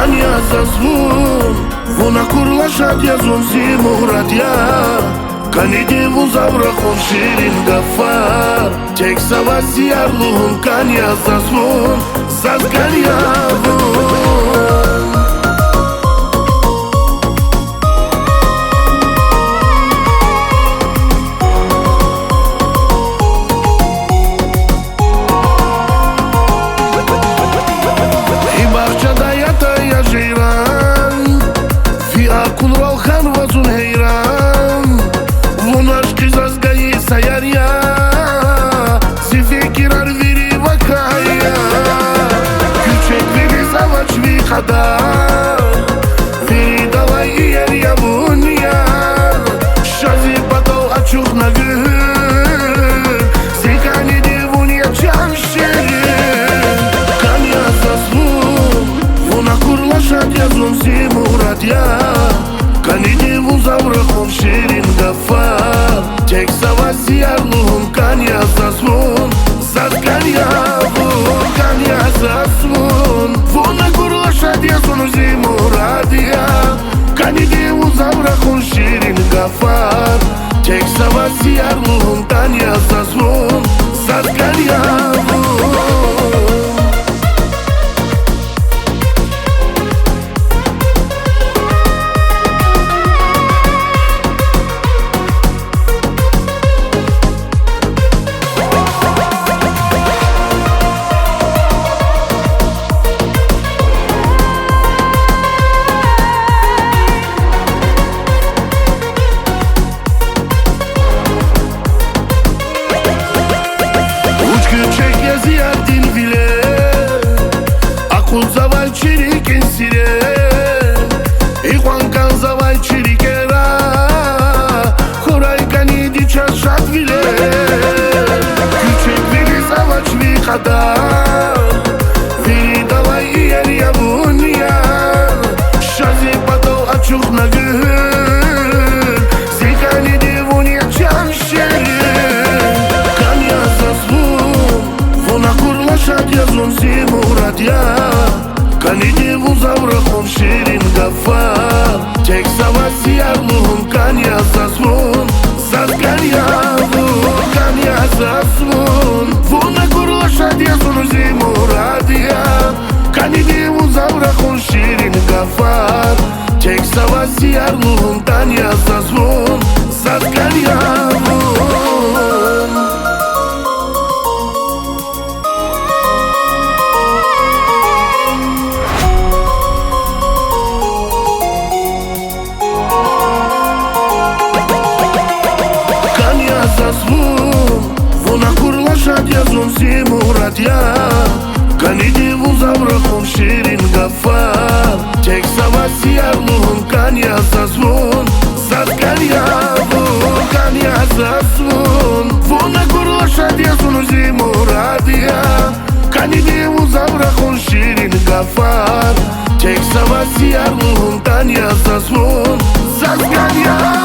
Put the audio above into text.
Kania zazvun Vuna kurla shadia zon zimuradia Kani devu zavra khon shirin gafar Tek savasi arluhun Kania zazvun Zaz Kania vun Veri davai ieri avunia Shazi batau achuch na gând Zicani devunia ce-am șerit Kania zazvun Vuna kurla shadia zon zimuradia Kani devu zavra khon shirin gafar Tek savasi arluhun Kania zazvun Zaz Kania vun Kania zazvun Vuna kurla shadia zon zimuradia Kani devu zavra khon shirin gafar Tek savasi arluhun Kania zazvun Zaz Kania vun Din vile Acum zavai chiriken sire Iquan kan zavai chirikera Koray kani di çarşat vile Küçük vili zavaç vi kadar Vili davai ieri avunia Shazi batau achuch na gând Zicani devunia ce-am șerit Kania zazvun Vuna kurla shadia zon zimuradia Kani devu zavra khon shirin gafar Tek savasi arluhun Kania zazvun Zaz Kania vun Kania zazvun Vuna kurla shadia zon zimuradia Kani devu zavra khon shirin gafar Tek savasi arluhun Kania zazvun Zaz Kania vun Vuna kurla shadia zon zimuradia Kani devu zavra khon shirin gafar Tek savasi arluhun Kania zazvun Zaz Kania vun Kania zazvun Vuna kurla shadia zon zimuradia Kani devu zavra khon shirin gafar Tek savasi arluhun Kania zazvun Zaz Kania